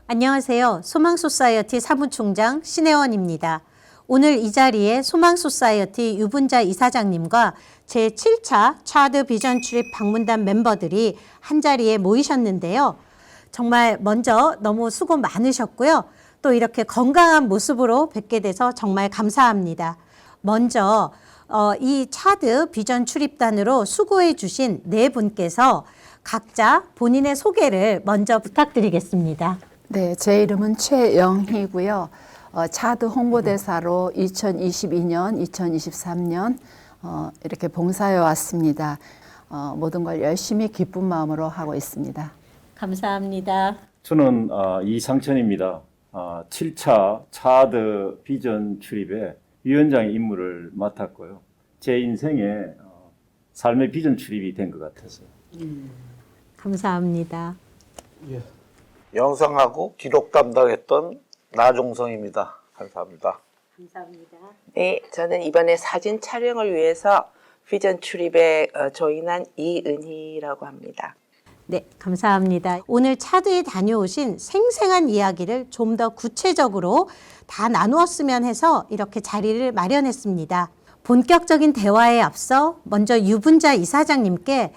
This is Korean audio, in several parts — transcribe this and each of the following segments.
안녕하세요. 소망소사이어티 사무총장 신혜원입니다. 오늘 이 자리에 소망소사이어티 유분자 이사장님과 제7차 차드 비전 출입 방문단 멤버들이 한자리에 모이셨는데요. 정말 먼저 너무 수고 많으셨고요. 또 이렇게 건강한 모습으로 뵙게 돼서 정말 감사합니다. 먼저 이 차드 비전 출입단으로 수고해 주신 네 분께서 각자 본인의 소개를 먼저 부탁드리겠습니다. 네, 제 이름은 최영희고요. 차드 홍보대사로 2022년, 2023년 이렇게 봉사해 왔습니다. 모든 걸 열심히 기쁜 마음으로 하고 있습니다. 감사합니다. 저는 이상천입니다. 7차 차드 비전 출입에 위원장의 임무를 맡았고요. 제 인생에 삶의 비전 출입이 된 것 같아서요. 감사합니다. 예. 영상하고 기록 담당했던 나종성입니다. 감사합니다. 감사합니다. 네, 저는 이번에 사진 촬영을 위해서 비전 출입에 조인한 이은희라고 합니다. 네, 감사합니다. 오늘 차드에 다녀오신 생생한 이야기를 좀 더 구체적으로 다 나누었으면 해서 이렇게 자리를 마련했습니다. 본격적인 대화에 앞서 먼저 유분자 이사장님께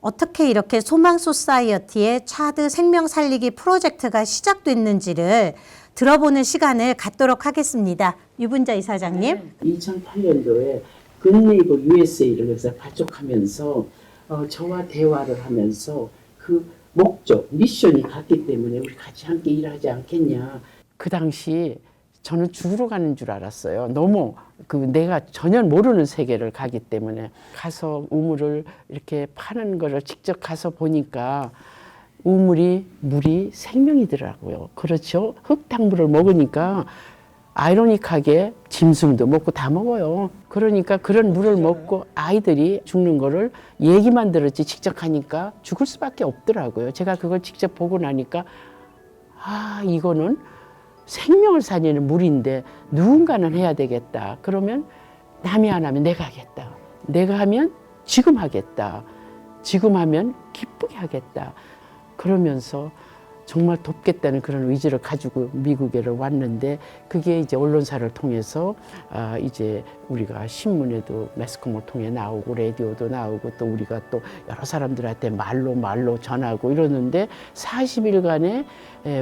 어떻게 이렇게 소망소사이어티의 차드 생명 살리기 프로젝트가 시작됐는지를 들어보는 시간을 갖도록 하겠습니다. 유분자 이사장님. 2008년도에 굿네이버 USA를 여기서 발족하면서 저와 대화를 하면서 그 목적, 미션이 같기 때문에 우리 같이 함께 일하지 않겠냐. 그 당시 저는 죽으러 가는 줄 알았어요. 너무 내가 전혀 모르는 세계를 가기 때문에 가서 우물을 이렇게 파는 거를 직접 가서 보니까 물이 생명이더라고요. 그렇죠? 흙탕물을 먹으니까 아이러니하게 짐승도 먹고 다 먹어요. 그러니까 그런 물을 먹고 아이들이 죽는 거를 얘기만 들었지 직접 가니까 죽을 수밖에 없더라고요. 제가 그걸 직접 보고 나니까 이거는 생명을 살리는 물인데 누군가는 해야 되겠다. 그러면 남이 안 하면 내가 하겠다. 내가 하면 지금 하겠다. 지금 하면 기쁘게 하겠다. 그러면서 정말 돕겠다는 그런 의지를 가지고 미국에를 왔는데 그게 이제 언론사를 통해서 이제 우리가 신문에도 매스컴을 통해 나오고 라디오도 나오고 또 우리가 또 여러 사람들한테 말로 전하고 이러는데 40일간의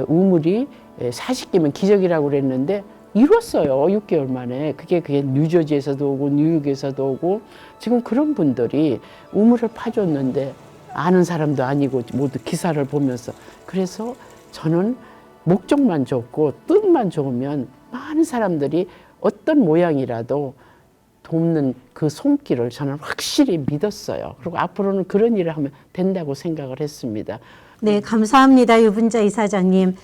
우물이 40개면 기적이라고 그랬는데 이뤘어요. 6개월 만에. 그게 뉴저지에서도 오고 뉴욕에서도 오고 지금 그런 분들이 우물을 파줬는데 아는 사람도 아니고 모두 기사를 보면서 그래서 저는 목적만 좋고 뜻만 좋으면 많은 사람들이 어떤 모양이라도 돕는 그 손길을 저는 확실히 믿었어요. 그리고 앞으로는 그런 일을 하면 된다고 생각을 했습니다. 네, 감사합니다. 유분자 이사장님.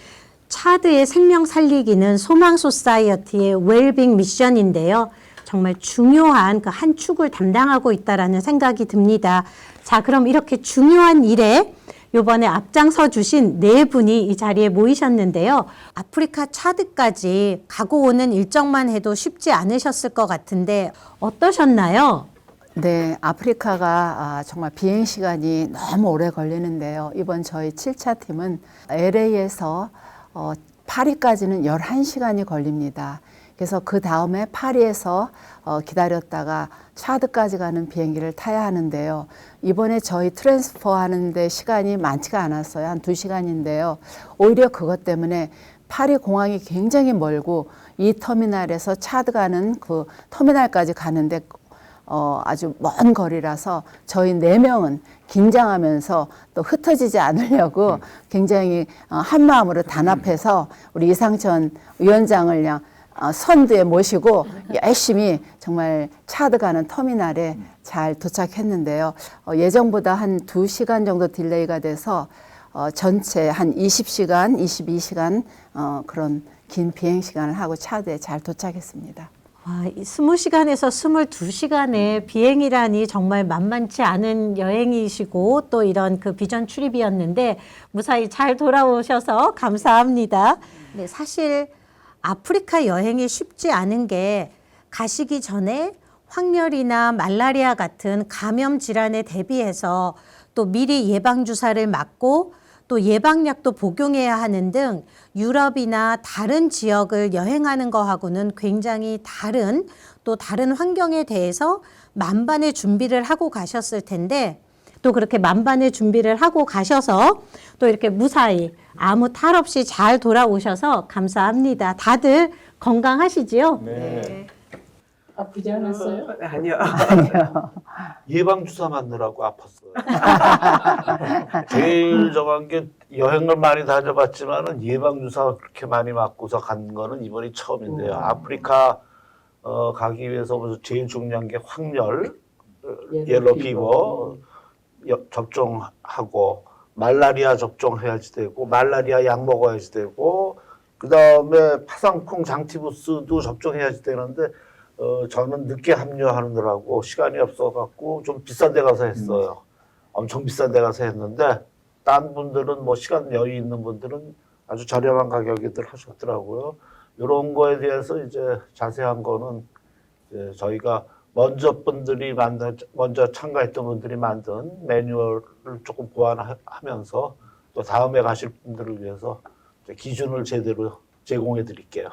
차드의 생명 살리기는 소망소사이어티의 웰빙 미션인데요. 정말 중요한 그 한 축을 담당하고 있다라는 생각이 듭니다. 자, 그럼 이렇게 중요한 일에 이번에 앞장서 주신 네 분이 이 자리에 모이셨는데요. 아프리카 차드까지 가고 오는 일정만 해도 쉽지 않으셨을 것 같은데 어떠셨나요? 네, 아프리카가 정말 비행 시간이 너무 오래 걸리는데요. 이번 저희 7차 팀은 LA에서 파리까지는 11시간이 걸립니다. 그래서 그 다음에 파리에서 기다렸다가 차드까지 가는 비행기를 타야 하는데요. 이번에 저희 트랜스퍼 하는데 시간이 많지가 않았어요. 한 2시간인데요. 오히려 그것 때문에 파리 공항이 굉장히 멀고 이 터미널에서 차드 가는 그 터미널까지 가는데 아주 먼 거리라서 저희 4명은 긴장하면서 또 흩어지지 않으려고 굉장히 한 마음으로 단합해서 우리 이상천 위원장을 그냥 선두에 모시고 열심히 정말 차드 가는 터미널에 잘 도착했는데요. 예정보다 한 2시간 정도 딜레이가 돼서 전체 한 20시간, 22시간 그런 긴 비행 시간을 하고 차드에 잘 도착했습니다. 20시간에서 22시간의 비행이라니 정말 만만치 않은 여행이시고 또 이런 그 비전 출입이었는데 무사히 잘 돌아오셔서 감사합니다. 네, 사실 아프리카 여행이 쉽지 않은 게 가시기 전에 황열이나 말라리아 같은 감염 질환에 대비해서 또 미리 예방주사를 맞고 또 예방약도 복용해야 하는 등 유럽이나 다른 지역을 여행하는 거하고는 굉장히 다른 또 다른 환경에 대해서 만반의 준비를 하고 가셨을 텐데 또 그렇게 만반의 준비를 하고 가셔서 또 이렇게 무사히 아무 탈 없이 잘 돌아오셔서 감사합니다. 다들 건강하시지요? 네. 아프지 않았어요? 아니요. 예방주사 맞느라고 아팠어요. 제일 정한 게 여행을 많이 다녀봤지만은 예방주사 그렇게 많이 맞고서 간 거는 이번이 처음인데요. 아프리카 가기 위해서 제일 중요한 게 확열, 옐로 피버 접종하고 말라리아 접종해야지 되고 말라리아 약 먹어야지 되고 그 다음에 파상풍 장티부스도 접종해야지 되는데 저는 늦게 합류하느라고 시간이 없어갖고 좀 비싼 데 가서 했어요. 엄청 비싼 데 가서 했는데 딴 분들은 뭐 시간 여유 있는 분들은 아주 저렴한 가격에들 하셨더라고요. 이런 거에 대해서 이제 자세한 거는 이제 저희가 먼저 참가했던 분들이 만든 매뉴얼을 조금 보완하면서 또 다음에 가실 분들을 위해서 기준을 제대로 제공해 드릴게요.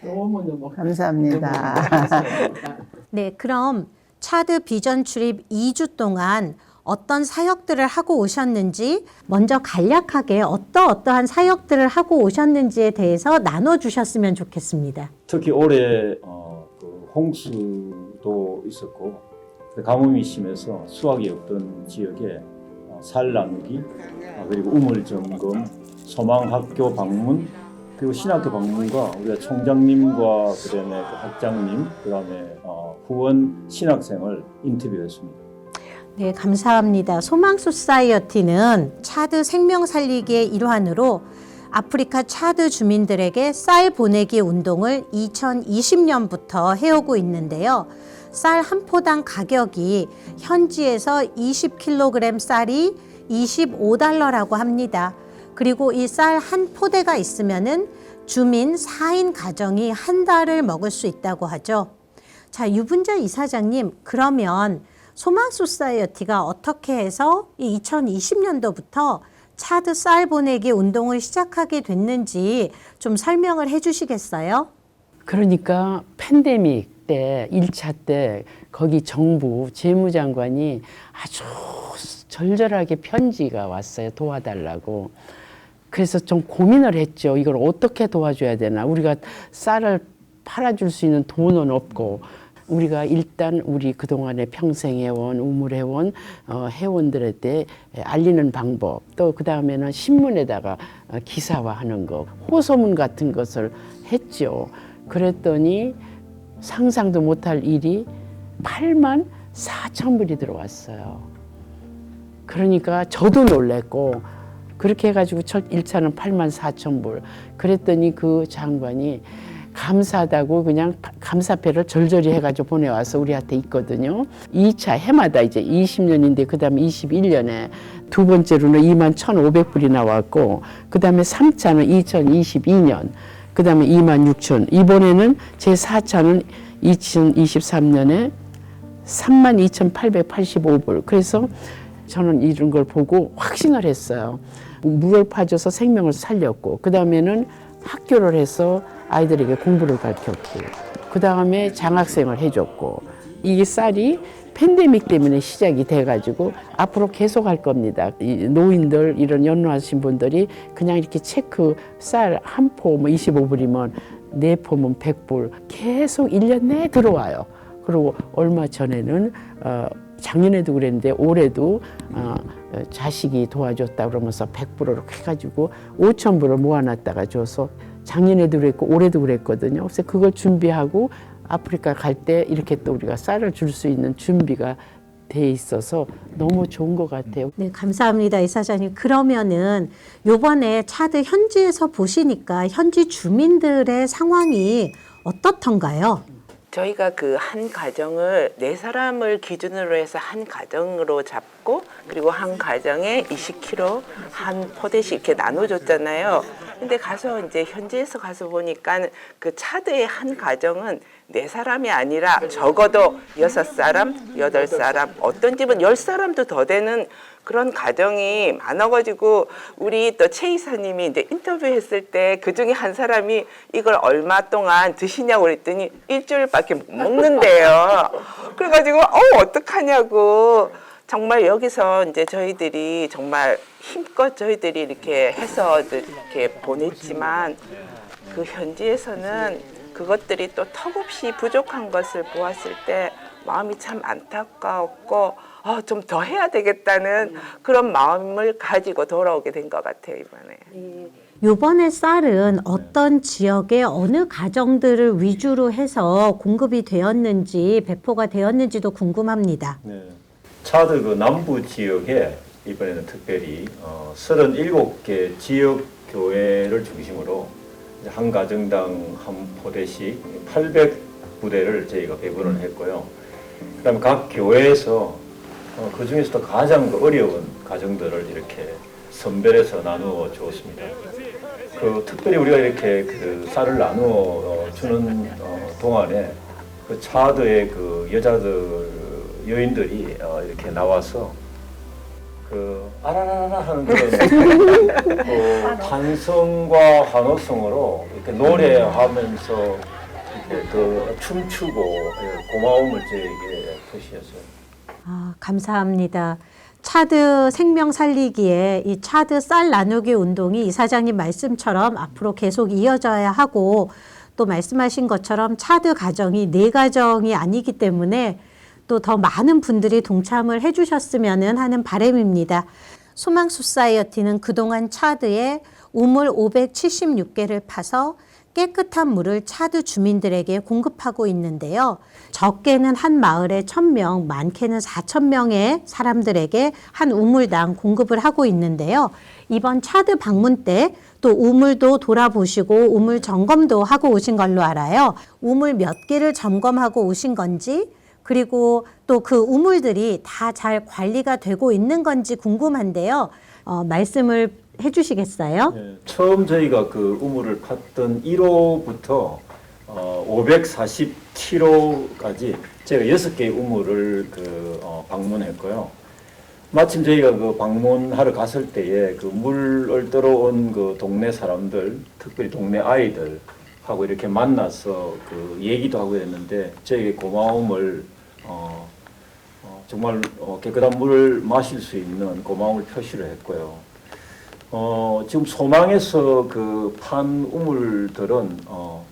너무너무 감사합니다. 네, 그럼 차드 비전 출입 2주 동안 어떤 사역들을 하고 오셨는지 먼저 간략하게 어떠한 사역들을 하고 오셨는지에 대해서 나눠주셨으면 좋겠습니다. 특히 올해 그 홍수도 있었고 가뭄이 심해서 수확이 없던 지역에 살 나누기 그리고 우물 점검, 소망학교 방문 그리고 신학교 방문과 우리가 총장님과 그다음에 그 학장님 그다음에 후원 신학생을 인터뷰했습니다. 네, 감사합니다. 소망 소사이어티는 차드 생명 살리기의 일환으로 아프리카 차드 주민들에게 쌀 보내기 운동을 2020년부터 해오고 있는데요. 쌀 한 포당 가격이 현지에서 20kg 쌀이 $25라고 합니다. 그리고 이 쌀 한 포대가 있으면은 주민 4인 가정이 한 달을 먹을 수 있다고 하죠. 자, 유분자 이사장님, 그러면 소망 소사이어티가 어떻게 해서 이 2020년도부터 차드 쌀 보내기 운동을 시작하게 됐는지 좀 설명을 해 주시겠어요? 그러니까 팬데믹 때 1차 때 거기 정부 재무장관이 아주 절절하게 편지가 왔어요. 도와달라고. 그래서 좀 고민을 했죠. 이걸 어떻게 도와줘야 되나. 우리가 쌀을 팔아줄 수 있는 돈은 없고 우리가 일단 우리 그동안에 평생 해온 우물해온 회원들한테 알리는 방법 또 그 다음에는 신문에다가 기사화하는 거 호소문 같은 것을 했죠. 그랬더니 상상도 못할 일이 84,000불이 들어왔어요. 그러니까 저도 놀랬고 그렇게 해가지고 첫 1차는 84,000불. 그랬더니 그 장관이 감사하다고 그냥 감사패를 절절히 해가지고 보내와서 우리한테 있거든요. 2차 해마다 이제 20년인데 그 다음에 21년에 두 번째로는 21,500불이 나왔고 그 다음에 3차는 2022년 그 다음에 26,000 이번에는 제 4차는 2023년에 32,885불. 그래서 저는 이런 걸 보고 확신을 했어요. 물을 파줘서 생명을 살렸고 그 다음에는 학교를 해서 아이들에게 공부를 가르쳤고 그 다음에 장학생을 해줬고 이 쌀이 팬데믹 때문에 시작이 돼가지고 앞으로 계속 할 겁니다. 이 노인들 이런 연로하신 분들이 그냥 이렇게 체크 쌀 한 포 뭐 25불이면 4포면 100불 계속 1년 내에 들어와요. 그리고 얼마 전에는 작년에도 그랬는데 올해도 자식이 도와줬다 그러면서 100불을 해가지고 5,000불을 모아놨다가 줘서 작년에도 그랬고 올해도 그랬거든요. 그래서 그걸 준비하고 아프리카 갈 때 이렇게 또 우리가 쌀을 줄 수 있는 준비가 돼 있어서 너무 좋은 것 같아요. 네, 감사합니다, 이사장님. 그러면은 요번에 차드 현지에서 보시니까 현지 주민들의 상황이 어떻던가요? 저희가 그 한 가정을 4사람을 기준으로 해서 한 가정으로 잡고 그리고 한 가정에 20kg 한 포대씩 이렇게 나눠줬잖아요. 근데 가서 이제 현지에서 가서 보니까 그 차드의 한 가정은 네 사람이 아니라 적어도 6사람, 8사람, 어떤 집은 10사람도 더 되는 그런 가정이 많아가지고 우리 또 최 이사님이 이제 인터뷰했을 때 그 중에 한 사람이 이걸 얼마 동안 드시냐고 그랬더니 일주일밖에 못 먹는데요. 그래가지고 어떡하냐고. 정말 여기서 이제 저희들이 정말 힘껏 저희들이 이렇게 해서 이렇게 보냈지만 그 현지에서는 그것들이 또 턱없이 부족한 것을 보았을 때 마음이 참 안타까웠고 좀 더 해야 되겠다는 그런 마음을 가지고 돌아오게 된 것 같아요, 이번에. 이번에 쌀은 어떤 지역의 어느 가정들을 위주로 해서 공급이 되었는지 배포가 되었는지도 궁금합니다. 네. 차드 그 남부 지역에 이번에는 특별히 37개 지역 교회를 중심으로 이제 한 가정당 한 포대씩 800부대를 저희가 배분을 했고요. 그다음에 각 교회에서 그 중에서도 가장 어려운 가정들을 이렇게 선별해서 나누어 주었습니다. 특별히 우리가 이렇게 그 쌀을 나누어 주는 동안에 그 차드의 그 여인들이 이렇게 나와서 아라라라 하는 그런 환성과 환호성으로 이렇게 노래하면서 이렇게 춤추고 고마움을 저에게 표시했어요. 감사합니다. 차드 생명 살리기에 이 차드 쌀 나누기 운동이 이사장님 말씀처럼 앞으로 계속 이어져야 하고 또 말씀하신 것처럼 차드 가정이 4가정이 아니기 때문에 또 더 많은 분들이 동참을 해주셨으면 하는 바람입니다. 소망 소사이어티는 그동안 차드에 우물 576개를 파서 깨끗한 물을 차드 주민들에게 공급하고 있는데요. 적게는 한 마을에 1,000명, 많게는 4,000명의 사람들에게 한 우물당 공급을 하고 있는데요. 이번 차드 방문 때 또 우물도 돌아보시고 우물 점검도 하고 오신 걸로 알아요. 우물 몇 개를 점검하고 오신 건지 그리고 또 그 우물들이 다 잘 관리가 되고 있는 건지 궁금한데요. 말씀을 해주시겠어요? 네, 처음 저희가 그 우물을 팠던 1호부터 547호까지 제가 6개의 우물을 방문했고요. 마침 저희가 그 방문하러 갔을 때에 그 물을 들어온 그 동네 사람들, 특별히 동네 아이들하고 이렇게 만나서 그 얘기도 하고 했는데 저에게 고마움을 정말 깨끗한 물을 마실 수 있는 고마움을 표시를 했고요. 지금 소망에서 그 판 우물들은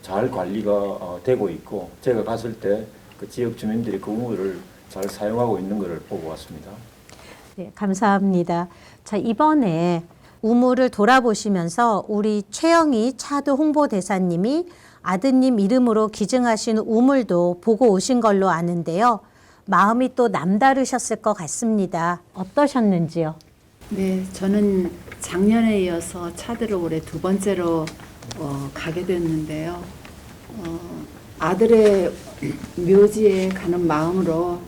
잘 관리가 되고 있고 제가 갔을 때 그 지역 주민들이 그 우물을 잘 사용하고 있는 것을 보고 왔습니다. 네, 감사합니다. 자, 이번에 우물을 돌아보시면서 우리 최영희 차드 홍보대사님이 아드님 이름으로 기증하신 우물도 보고 오신 걸로 아는데요. 마음이 또 남다르셨을 것 같습니다. 어떠셨는지요? 네, 저는 작년에 이어서 차드를 올해 2번째로 가게 됐는데요. 아들의 묘지에 가는 마음으로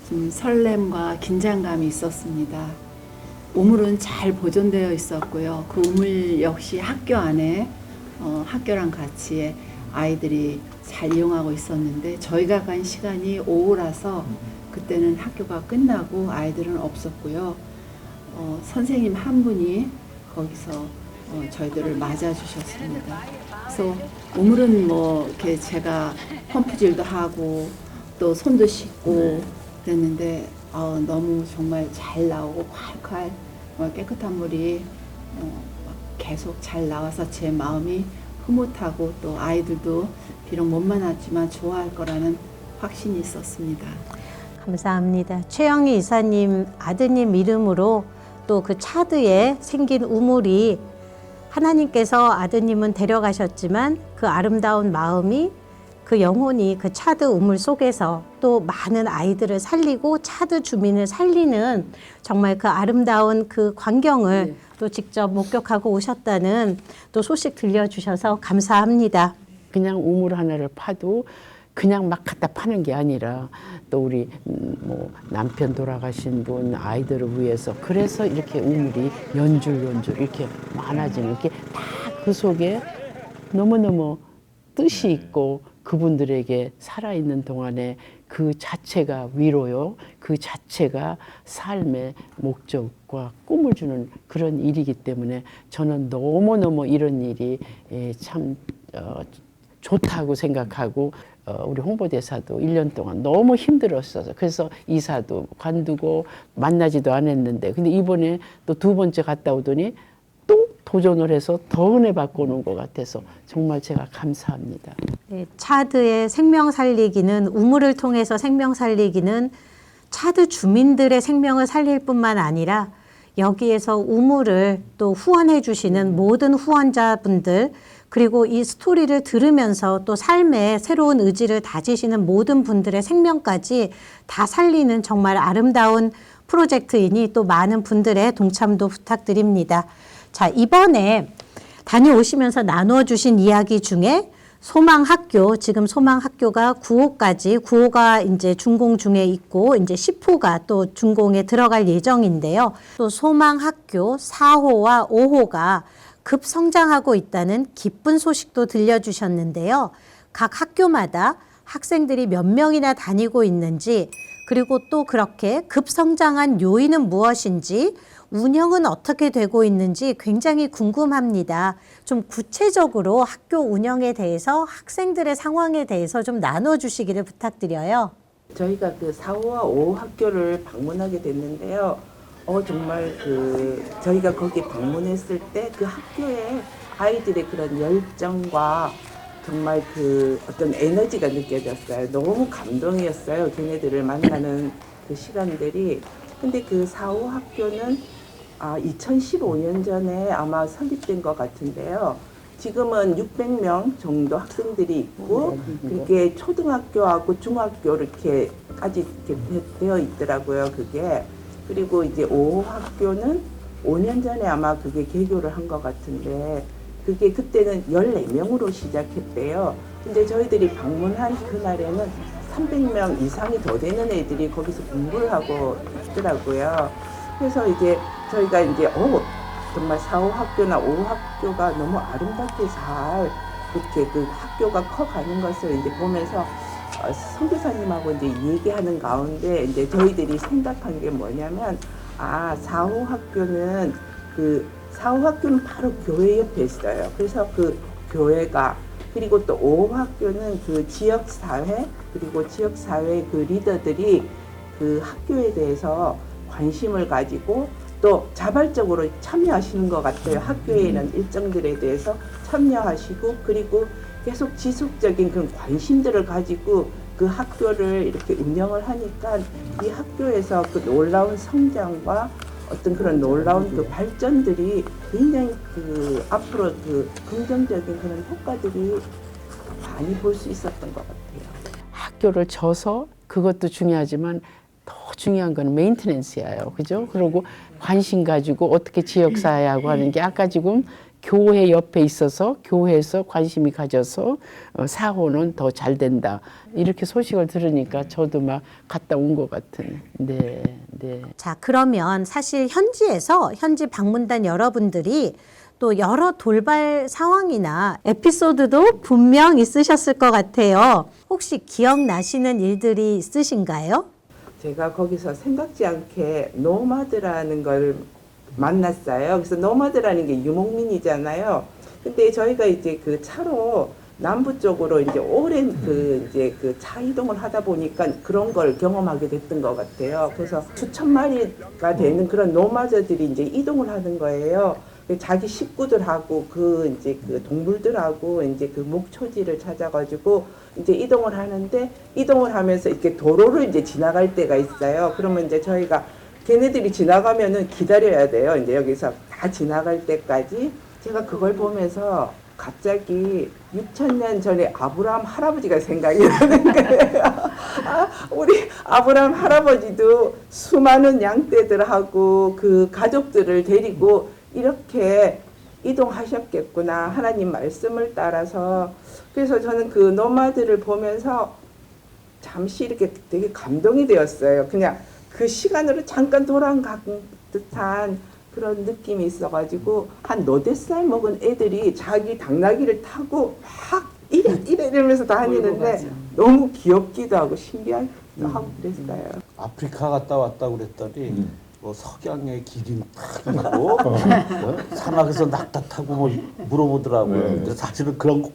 좀 설렘과 긴장감이 있었습니다. 우물은 잘 보존되어 있었고요. 그 우물 역시 학교 안에 학교랑 같이 아이들이 잘 이용하고 있었는데 저희가 간 시간이 오후라서 그때는 학교가 끝나고 아이들은 없었고요. 선생님 한 분이 거기서 저희들을 맞아주셨습니다. 그래서 우물은 이렇게 제가 펌프질도 하고 또 손도 씻고 그랬는데 너무 정말 잘 나오고 콸콸 깨끗한 물이 계속 잘 나와서 제 마음이 흐뭇하고 또 아이들도 비록 못 만났지만 좋아할 거라는 확신이 있었습니다. 감사합니다. 최영희 이사님 아드님 이름으로 또 그 차드에 생긴 우물이 하나님께서 아드님은 데려가셨지만 그 아름다운 마음이 그 영혼이 그 차드 우물 속에서 또 많은 아이들을 살리고 차드 주민을 살리는 정말 그 아름다운 그 광경을 또 직접 목격하고 오셨다는 또 소식 들려주셔서 감사합니다. 그냥 우물 하나를 파도 그냥 막 갖다 파는 게 아니라 또 우리 남편 돌아가신 분 아이들을 위해서 그래서 이렇게 우물이 연줄 이렇게 많아지는 게 다 그 속에 너무너무 뜻이 있고 그분들에게 살아있는 동안에 그 자체가 위로요. 그 자체가 삶의 목적과 꿈을 주는 그런 일이기 때문에 저는 너무너무 이런 일이 참 좋다고 생각하고 우리 홍보대사도 1년 동안 너무 힘들었어서 그래서 이사도 관두고 만나지도 않았는데 근데 이번에 또 2번째 갔다 오더니 또 도전을 해서 더 은혜 받고 오는 것 같아서 정말 제가 감사합니다. 네, 차드의 생명 살리기는 우물을 통해서 생명 살리기는 차드 주민들의 생명을 살릴 뿐만 아니라 여기에서 우물을 또 후원해 주시는 모든 후원자분들 그리고 이 스토리를 들으면서 또 삶의 새로운 의지를 다지시는 모든 분들의 생명까지 다 살리는 정말 아름다운 프로젝트이니 또 많은 분들의 동참도 부탁드립니다. 자, 이번에 다녀오시면서 나누어 주신 이야기 중에 소망학교, 지금 소망학교가 9호까지, 9호가 이제 준공 중에 있고, 이제 10호가 또 준공에 들어갈 예정인데요. 또 소망학교 4호와 5호가 급성장하고 있다는 기쁜 소식도 들려주셨는데요. 각 학교마다 학생들이 몇 명이나 다니고 있는지, 그리고 또 그렇게 급성장한 요인은 무엇인지, 운영은 어떻게 되고 있는지 굉장히 궁금합니다. 좀 구체적으로 학교 운영에 대해서 학생들의 상황에 대해서 좀 나눠주시기를 부탁드려요. 저희가 그 4호와 5호 학교를 방문하게 됐는데요. 정말 저희가 거기 방문했을 때 그 학교에 아이들의 그런 열정과 정말 어떤 에너지가 느껴졌어요. 너무 감동이었어요. 걔네들을 만나는 그 시간들이. 근데 그 4호 학교는 2015년 전에 아마 설립된 것 같은데요. 지금은 600명 정도 학생들이 있고 그게 초등학교하고 중학교 이렇게까지 이렇게 되어 있더라고요. 그게. 그리고 이제 5호 학교는 5년 전에 아마 그게 개교를 한 것 같은데 그게 그때는 14명으로 시작했대요. 근데 저희들이 방문한 그날에는 300명 이상이 더 되는 애들이 거기서 공부를 하고 있더라고요. 그래서 이제 저희가 이제 정말 4호 학교나 5호 학교가 너무 아름답게 잘 이렇게 그 학교가 커가는 것을 이제 보면서 선교사님하고 이제 얘기하는 가운데 이제 저희들이 생각한 게 뭐냐면 4호 학교는 4호 학교는 바로 교회 옆에 있어요. 그래서 그 교회가 그리고 또 5호 학교는 그 지역 사회 그리고 지역 사회 그 리더들이 그 학교에 대해서 관심을 가지고 또 자발적으로 참여하시는 것 같아요. 학교에 있는 일정들에 대해서 참여하시고 그리고 계속 지속적인 그런 관심들을 가지고 그 학교를 이렇게 운영을 하니까 이 학교에서 그 놀라운 성장과 어떤 그런 놀라운 그 발전들이 굉장히 앞으로 긍정적인 그런 효과들이 많이 볼 수 있었던 것 같아요. 학교를 져서 그것도 중요하지만 더 중요한 건 메인테넌스예요. 그죠? 그리고 관심 가지고 어떻게 지역사회하고 하는 게 아까 지금 교회 옆에 있어서 교회에서 관심이 가져서 사호는 더 잘 된다. 이렇게 소식을 들으니까 저도 막 갔다 온 것 같은. 네. 자, 그러면 사실 현지 방문단 여러분들이 또 여러 돌발 상황이나 에피소드도 분명 있으셨을 것 같아요. 혹시 기억나시는 일들이 있으신가요? 제가 거기서 생각지 않게 노마드라는 걸 만났어요. 그래서 노마드라는 게 유목민이잖아요. 근데 저희가 이제 그 차로 남부 쪽으로 이제 오랜 이제 차 이동을 하다 보니까 그런 걸 경험하게 됐던 것 같아요. 그래서 수천 마리가 되는 그런 노마드들이 이제 이동을 하는 거예요. 자기 식구들하고 이제 동물들하고 이제 목초지를 찾아가지고 이제 이동을 하는데 이동을 하면서 이렇게 도로를 이제 지나갈 때가 있어요. 그러면 이제 저희가 걔네들이 지나가면은 기다려야 돼요. 이제 여기서 다 지나갈 때까지. 제가 그걸 보면서 갑자기 6,000년 전에 아브라함 할아버지가 생각이 나는 거예요. 우리 아브라함 할아버지도 수많은 양떼들하고 그 가족들을 데리고 이렇게 이동하셨겠구나. 하나님 말씀을 따라서. 그래서 저는 그 노마드를 보면서 잠시 이렇게 되게 감동이 되었어요. 그냥 그 시간으로 잠깐 돌아간 듯한 그런 느낌이 있어가지고 한 4-5살 먹은 애들이 자기 당나귀를 타고 막 이러면서 다니는데 너무 귀엽기도 하고 신기하기도 하고 그랬어요. 아프리카 갔다 왔다 그랬더니 뭐 석양의 기린 탁 있고 사막에서 낙타 타고 뭐 물어보더라고요. 네. 근데 사실은 그런 거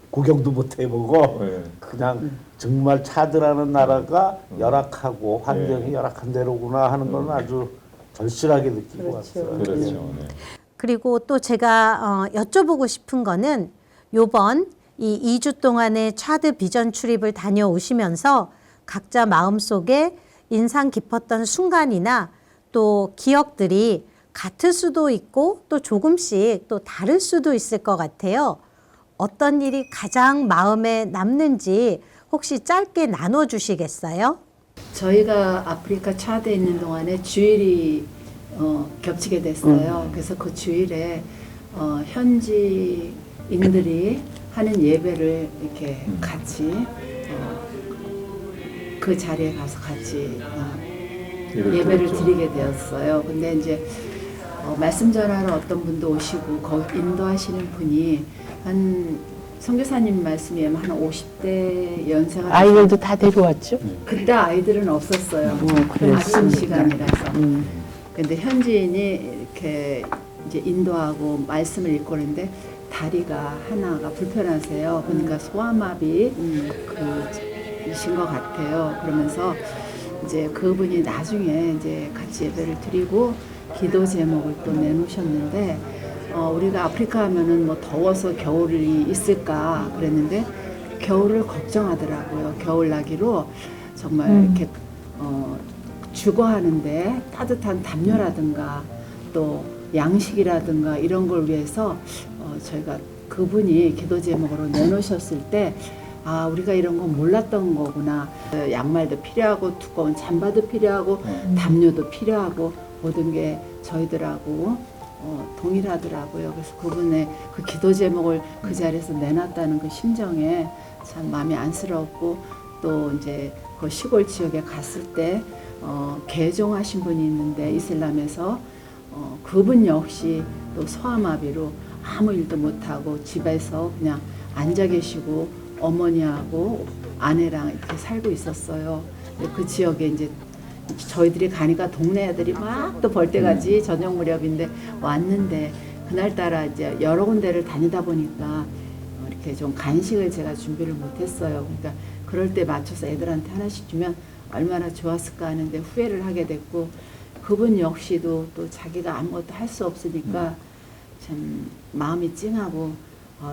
구경도 못 해보고 네. 그냥 정말 차드라는 나라가 열악하고 환경이 네. 열악한 데로구나 하는 건 아주 절실하게 느끼고 왔어요. 그렇죠. 네. 그리고 또 제가 여쭤보고 싶은 거는 요번 이 2주 동안의 차드 비전 출입을 다녀오시면서 각자 마음속에 인상 깊었던 순간이나 또 기억들이 같을 수도 있고 또 조금씩 또 다를 수도 있을 것 같아요. 어떤 일이 가장 마음에 남는지 혹시 짧게 나눠주시겠어요? 저희가 아프리카 차드에 있는 동안에 주일이 겹치게 됐어요. 그래서 그 주일에 현지인들이 하는 예배를 이렇게 같이 그 자리에 가서 같이 예배를 드리게 되었어요. 근데 이제 말씀 전하러 어떤 분도 오시고 거기 인도하시는 분이 한 선교사님 말씀에 한 50대 연세가 아이들도 다 데려왔죠? 그때 아이들은 없었어요. 아침 시간이라서. 근데 현지인이 이렇게 이제 인도하고 말씀을 읽고 있는데 다리가 하나가 불편하세요. 그러니까 소아마비 그이신 것 같아요. 그러면서 이제 그분이 나중에 이제 같이 예배를 드리고 기도 제목을 또 내놓으셨는데 우리가 아프리카 하면은 뭐 더워서 겨울이 있을까 그랬는데 겨울을 걱정하더라고요. 겨울나기로 정말 이렇게 주거하는데 따뜻한 담요라든가 또 양식이라든가 이런 걸 위해서 저희가 그분이 기도 제목으로 내놓으셨을 때 아, 우리가 이런 건 몰랐던 거구나. 양말도 필요하고 두꺼운 잠바도 필요하고 담요도 필요하고 모든 게 저희들하고 동일하더라고요. 그래서 그분의 그 기도 제목을 그 자리에서 내놨다는 그 심정에 참 마음이 안쓰럽고 또 이제 그 시골 지역에 갔을 때 개종하신 분이 있는데 이슬람에서 그분 역시 또 소아마비로 아무 일도 못하고 집에서 그냥 앉아 계시고 어머니하고 아내랑 이렇게 살고 있었어요. 그 지역에 이제 저희들이 가니까 동네 애들이 막 또 벌떼같이 저녁 무렵인데 왔는데 그날따라 이제 여러 군데를 다니다 보니까 이렇게 좀 간식을 제가 준비를 못했어요. 그러니까 그럴 때 맞춰서 애들한테 하나씩 주면 얼마나 좋았을까 하는데 후회를 하게 됐고 그분 역시도 또 자기가 아무것도 할 수 없으니까 참 마음이 찡하고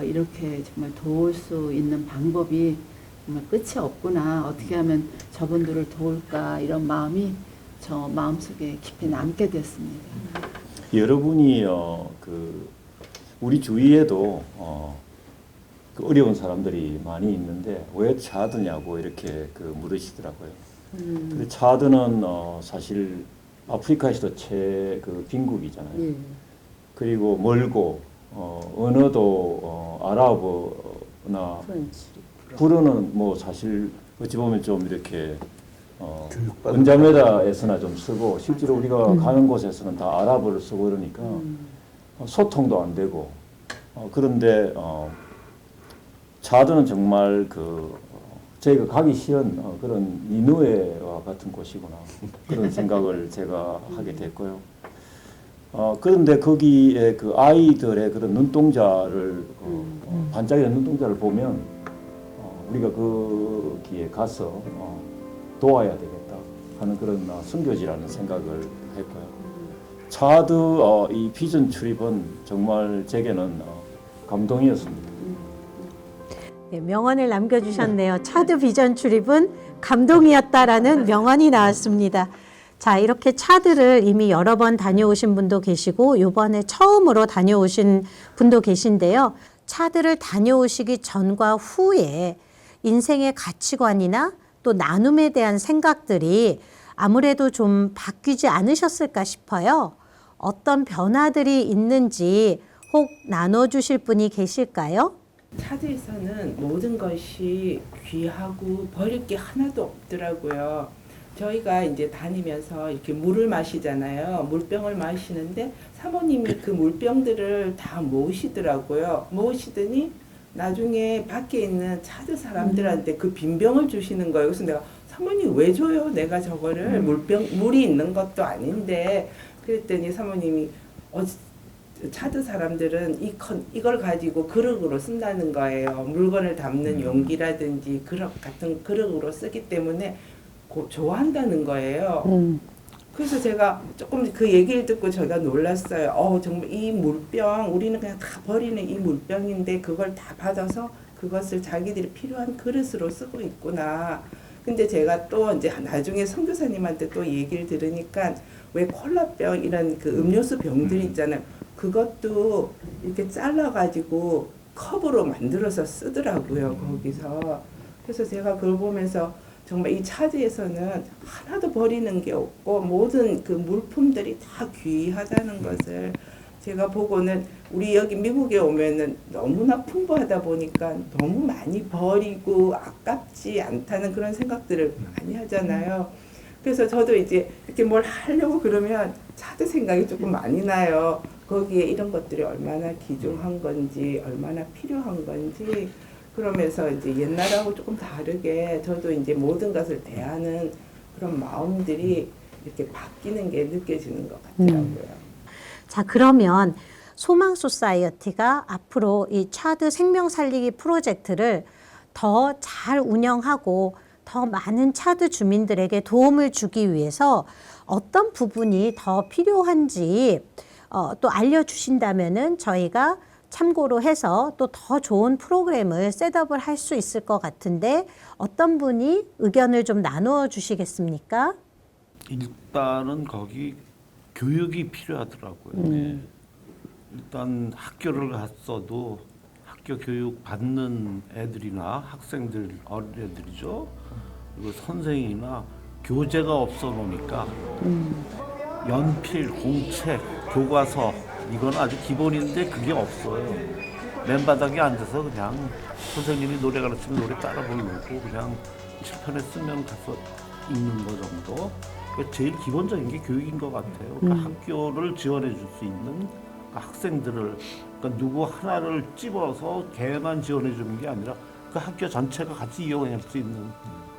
이렇게 정말 도울 수 있는 방법이 정말 끝이 없구나. 어떻게 하면 저분들을 도울까 이런 마음이 저 마음속에 깊이 남게 됐습니다. 여러분이 우리 주위에도 그 어려운 사람들이 많이 있는데 왜 차드냐고 이렇게 물으시더라고요. 근데 차드는 사실 아프리카에서도 그 빈국이잖아요. 그리고 멀고 언어도 아랍어나 불어는 뭐 사실 어찌 보면 좀 이렇게 은자메다에서나 좀 쓰고 실제로 우리가 가는 곳에서는 다 아랍어를 쓰고 그러니까 소통도 안 되고 그런데 차드는 정말 저희가 가기 싫은 그런 니누에와 같은 곳이구나 그런 생각을 제가 하게 됐고요. 그런데 거기에 그 아이들의 그런 눈동자를 반짝이는 눈동자를 보면 우리가 거기에 가서 도와야 되겠다 하는 그런 순교지라는 생각을 했고요. 차드 이 비전 출입은 정말 제게는 감동이었습니다. 네, 명언을 남겨주셨네요. 차드 비전 출입은 감동이었다라는 명언이 나왔습니다. 자, 이렇게 차드를 이미 여러 번 다녀오신 분도 계시고 이번에 처음으로 다녀오신 분도 계신데요. 차드를 다녀오시기 전과 후에 인생의 가치관이나 또 나눔에 대한 생각들이 아무래도 좀 바뀌지 않으셨을까 싶어요. 어떤 변화들이 있는지 혹 나눠주실 분이 계실까요? 차드에서는 모든 것이 귀하고 버릴 게 하나도 없더라고요. 저희가 이제 다니면서 이렇게 물을 마시잖아요. 물병을 마시는데 사모님이 그 물병들을 다 모으시더라고요. 모으시더니 나중에 밖에 있는 차드 사람들한테 그 빈병을 주시는 거예요. 그래서 내가 사모님 왜 줘요? 내가 저거를 물이 있는 것도 아닌데. 그랬더니 사모님이 차드 사람들은 이걸 가지고 그릇으로 쓴다는 거예요. 물건을 담는 용기라든지 그릇 같은 그릇으로 쓰기 때문에 좋아한다는 거예요. 그래서 제가 조금 그 얘기를 듣고 제가 놀랐어요. 정말 이 물병, 우리는 그냥 다 버리는 이 물병인데 그걸 다 받아서 그것을 자기들이 필요한 그릇으로 쓰고 있구나. 근데 제가 또 이제 나중에 선교사님한테 또 얘기를 들으니까 왜 콜라병 이런 그 음료수 병들 있잖아요. 그것도 이렇게 잘라가지고 컵으로 만들어서 쓰더라고요, 거기서. 그래서 제가 그걸 보면서 정말 이 차드에서는 하나도 버리는 게 없고 모든 그 물품들이 다 귀하다는 것을 제가 보고는 우리 여기 미국에 오면은 너무나 풍부하다 보니까 너무 많이 버리고 아깝지 않다는 그런 생각들을 많이 하잖아요. 그래서 저도 이제 이렇게 뭘 하려고 그러면 차드 생각이 조금 많이 나요. 거기에 이런 것들이 얼마나 귀중한 건지, 얼마나 필요한 건지. 그러면서 이제 옛날하고 조금 다르게 저도 이제 모든 것을 대하는 그런 마음들이 이렇게 바뀌는 게 느껴지는 것 같더라고요. 자, 그러면 소망 소사이어티가 앞으로 이 차드 생명 살리기 프로젝트를 더 잘 운영하고 더 많은 차드 주민들에게 도움을 주기 위해서 어떤 부분이 더 필요한지 또 알려주신다면은 저희가 참고로 해서 또 더 좋은 프로그램을 셋업을 할 수 있을 것 같은데 어떤 분이 의견을 좀 나누어 주시겠습니까? 일단은 거기 교육이 필요하더라고요. 일단 학교를 갔어도 학교 교육 받는 애들이나 학생들, 어린애들이죠. 그리고 선생이나 교재가 없어 놓으니까 연필, 공책, 교과서 이건 아주 기본인데 그게 없어요. 맨바닥에 앉아서 그냥 선생님이 노래 가르치면 노래 따라 부르고 그냥 칠판에 쓰면 가서 읽는 거 정도. 그러니까 제일 기본적인 게 교육인 것 같아요. 그러니까 학교를 지원해 줄 수 있는 학생들을 그러니까 누구 하나를 찝어서 걔만 지원해 주는 게 아니라 그 학교 전체가 같이 이용할 수 있는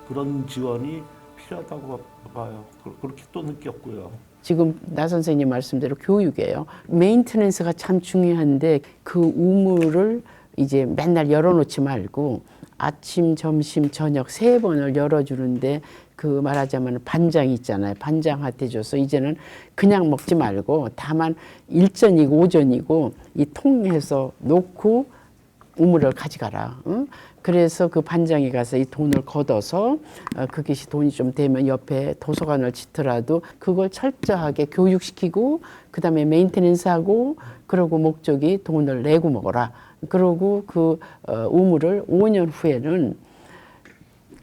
그런 지원이 필요하다고 봐요. 그렇게 또 느꼈고요. 지금 나 선생님 말씀대로 교육이에요. 메인테넌스가 참 중요한데 그 우물을 이제 맨날 열어놓지 말고 아침, 점심, 저녁 3번을 열어주는데 그 말하자면 반장 있잖아요. 반장한테 줘서 이제는 그냥 먹지 말고 다만 일전이고 오전이고 이 통해서 놓고 우물을 가져가라. 응? 그래서 그 반장이 가서 이 돈을 걷어서 그것이 돈이 좀 되면 옆에 도서관을 짓더라도 그걸 철저하게 교육시키고 그다음에 메인테넌스하고 그러고 목적이 돈을 내고 먹어라. 그러고 그 우물을 5년 후에는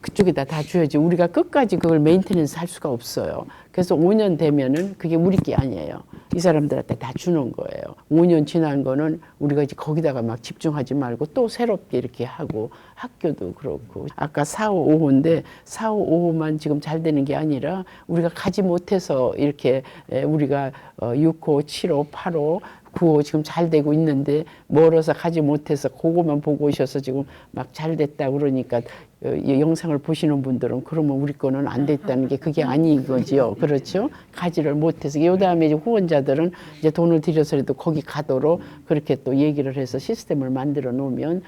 그쪽에다 다 줘야지 우리가 끝까지 그걸 메인테넌스 할 수가 없어요. 그래서 5년 되면은 그게 우리 게 아니에요. 이 사람들한테 다 주는 거예요. 5년 지난 거는 우리가 이제 거기다가 막 집중하지 말고 또 새롭게 이렇게 하고 학교도 그렇고 아까 4, 5, 5호인데 4, 5, 5호만 지금 잘 되는 게 아니라 우리가 가지 못해서 이렇게 우리가 6호, 7호, 8호 9호 지금 잘 되고 있는데 멀어서 가지 못해서 그거만 보고 오셔서 지금 막 잘 됐다 그러니까 이 영상을 보시는 분들은 그러면 우리 거는 안 됐다는 게 그게 아닌 거지요. 그렇죠? 가지를 못해서 요 다음에 이제 후원자들은 이제 돈을 들여서라도 거기 가도록 그렇게 또 얘기를 해서 시스템을 만들어 놓으면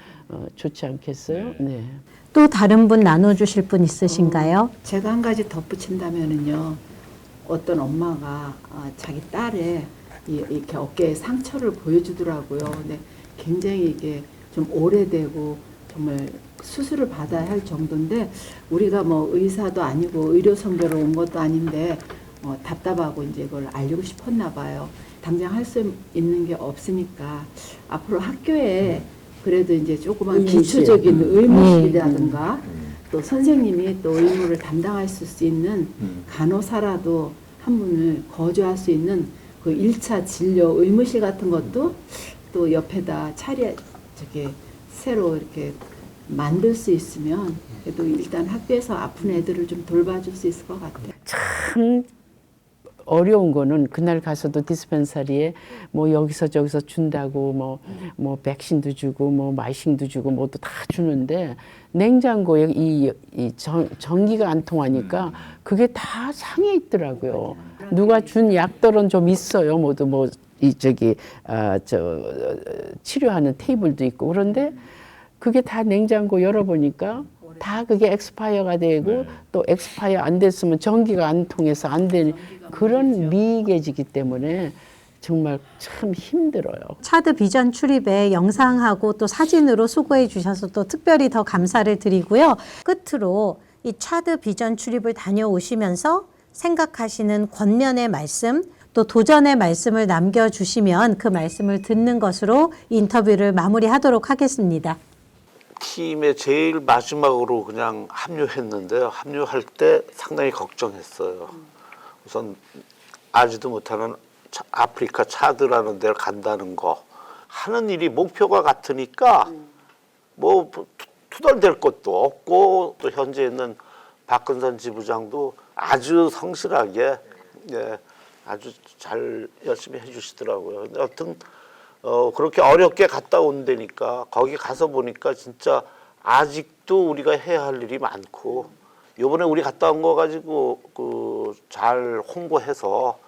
좋지 않겠어요? 네. 또 다른 분 나눠주실 분 있으신가요? 제가 한 가지 덧붙인다면은요. 어떤 엄마가 자기 딸의 이렇게 어깨에 상처를 보여주더라고요. 근데 굉장히 이게 좀 오래되고 정말 수술을 받아야 할 정도인데 우리가 뭐 의사도 아니고 의료 선교로 온 것도 아닌데 답답하고 이제 이걸 알리고 싶었나 봐요. 당장 할 수 있는 게 없으니까 앞으로 학교에 그래도 이제 조그만 기초적인 의무실이라든가 또 선생님이 또 의무를 담당할 수 있는 간호사라도 한 분을 거주할 수 있는 그 1차 진료 의무실 같은 것도 또 옆에다 새로 이렇게 만들 수 있으면 그래도 일단 학교에서 아픈 애들을 좀 돌봐줄 수 있을 것 같아요. 참 어려운 거는 그날 가서도 디스펜서리에 뭐 여기서 저기서 준다고 뭐 백신도 주고 뭐 마이싱도 주고 뭐도 다 주는데 냉장고에 전기가 안 통하니까 그게 다 상해 있더라고요. 누가 준 약들은 좀 있어요. 모두 치료하는 테이블도 있고 그런데 그게 다 냉장고 열어보니까 다 그게 엑스파이어가 되고 또 엑스파이어 안 됐으면 전기가 안 통해서 안 되는 그런 미개지기 때문에 정말 참 힘들어요. 차드 비전 출입에 영상하고 또 사진으로 수고해 주셔서 또 특별히 더 감사를 드리고요. 끝으로 이 차드 비전 출입을 다녀오시면서 생각하시는 권면의 말씀 또 도전의 말씀을 남겨주시면 그 말씀을 듣는 것으로 인터뷰를 마무리하도록 하겠습니다. 팀의 제일 마지막으로 그냥 합류했는데요. 합류할 때 상당히 걱정했어요. 우선 알지도 못하는 아프리카 차드라는 데를 간다는 거. 하는 일이 목표가 같으니까 뭐 투덜댈 것도 없고 또 현재 있는 박근선 지부장도 아주 성실하게 아주 잘 열심히 해주시더라고요. 근데 하여튼 그렇게 어렵게 갔다 온다니까 거기 가서 보니까 진짜 아직도 우리가 해야 할 일이 많고 이번에 우리 갔다 온 거 가지고 잘 홍보해서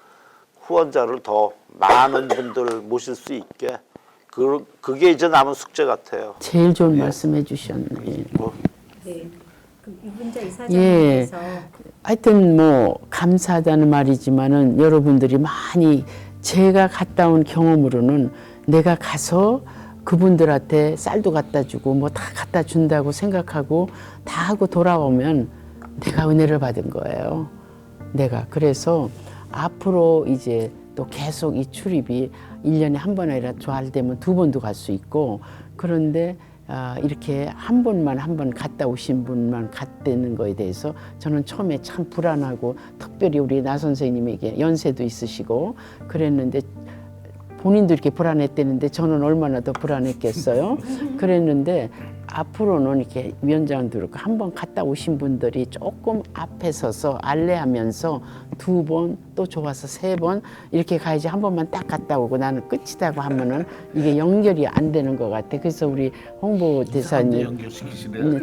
후원자를 더 많은 분들 모실 수 있게 그게 이제 남은 숙제 같아요. 제일 좋은 말씀 해주셨네. 네. 그럼 유분자 예. 이사장님께서 하여튼 뭐 감사하다는 말이지만은 여러분들이 많이 제가 갔다 온 경험으로는 내가 가서 그분들한테 쌀도 갖다 주고 뭐 다 갖다 준다고 생각하고 다 하고 돌아오면 내가 은혜를 받은 거예요. 내가 그래서 앞으로 이제 또 계속 이 출입이 1년에 한 번 아니라 잘 되면 2번도 갈 수 있고 그런데 이렇게 한 번 갔다 오신 분만 갔다는 거에 대해서 저는 처음에 참 불안하고 특별히 우리 나 선생님에게 연세도 있으시고 그랬는데 본인도 이렇게 불안했다는데 저는 얼마나 더 불안했겠어요. 그랬는데 앞으로는 이렇게 위원장도 그렇고 한 번 갔다 오신 분들이 조금 앞에 서서 알레하면서 2번 또 좋아서 3번 이렇게 가야지 한 번만 딱 갔다 오고 나는 끝이다고 하면은 이게 연결이 안 되는 것 같아. 그래서 우리 홍보대사님 연결시키시네요.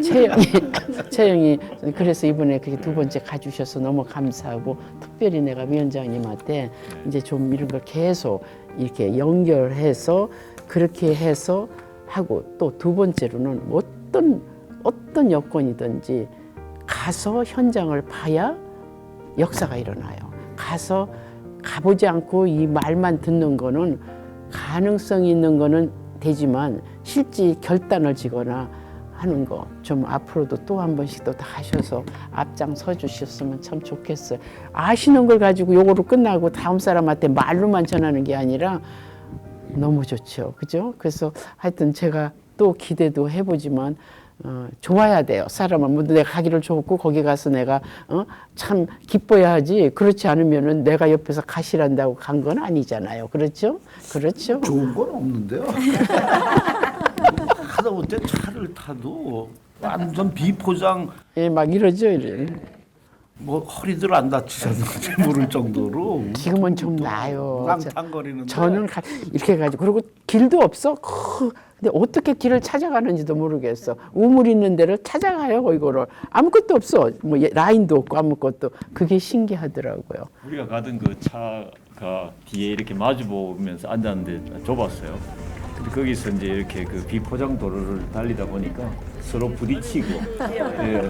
채영이 그래서 이번에 그게 2번째 가주셔서 너무 감사하고 특별히 내가 위원장님한테 이제 좀 이런 걸 계속 이렇게 연결해서 그렇게 해서 하고 또 2번째로는 어떤 여건이든지 가서 현장을 봐야 역사가 일어나요. 가보지 않고 이 말만 듣는 거는 가능성이 있는 거는 되지만 실제 결단을 지거나 하는 거 좀 앞으로도 또 한 번씩 또 다 하셔서 앞장서 주셨으면 참 좋겠어요. 아시는 걸 가지고 요거로 끝나고 다음 사람한테 말로만 전하는 게 아니라 너무 좋죠. 그죠? 그래서 하여튼 제가 또 기대도 해보지만 좋아야 돼요. 사람은 뭐 내가 가기를 좋고 거기 가서 내가 참 기뻐야 하지. 그렇지 않으면은 내가 옆에서 가시란다고 간 건 아니잖아요. 그렇죠? 그렇죠? 좋은 건 없는데요. 하다못해 차를 타도 완전 비포장 예, 막 이러죠. 이래. 뭐 허리들 안 다치셨는지 모를 정도로 지금은 좀 나아요. 랑탕거리는데 저는 이렇게 해가지고 그리고 길도 없어. 근데 어떻게 길을 찾아가는지도 모르겠어. 우물 있는 데를 찾아가요. 이거를 아무것도 없어. 뭐 라인도 없고 아무것도. 그게 신기하더라고요. 우리가 가던 그 차가 뒤에 이렇게 마주 보면서 앉았는데 좁았어요. 근데 거기서 이제 이렇게 그 비포장 도로를 달리다 보니까 서로 부딪히고,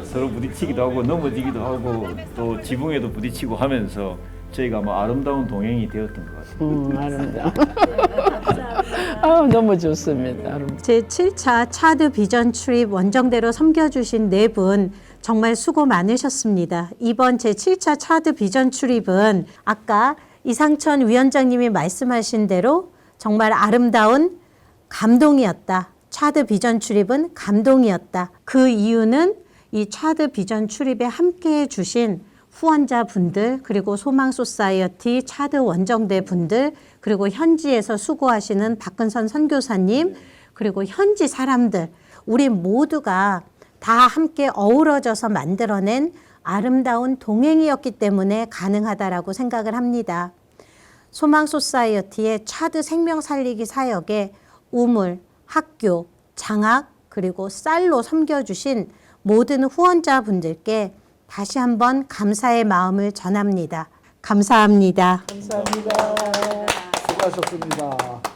서로 부딪히기도 하고 넘어지기도 하고 또 지붕에도 부딪히고 하면서 저희가 뭐 아름다운 동행이 되었던 것 같습니다. 아름다워. 너무 좋습니다. 제7차 차드 비전 출입 원정대로 섬겨주신 4분 정말 수고 많으셨습니다. 이번 제7차 차드 비전 출입은 아까 이상천 위원장님이 말씀하신 대로 정말 아름다운 감동이었다. 차드 비전 출입은 감동이었다. 그 이유는 이 차드 비전 출입에 함께해 주신 후원자분들 그리고 소망소사이어티 차드 원정대 분들 그리고 현지에서 수고하시는 박근선 선교사님 그리고 현지 사람들 우리 모두가 다 함께 어우러져서 만들어낸 아름다운 동행이었기 때문에 가능하다라고 생각을 합니다. 소망 소사이어티의 차드 생명 살리기 사역에 우물, 학교, 장학 그리고 쌀로 섬겨주신 모든 후원자분들께 다시 한번 감사의 마음을 전합니다. 감사합니다. 감사합니다. 수고하셨습니다.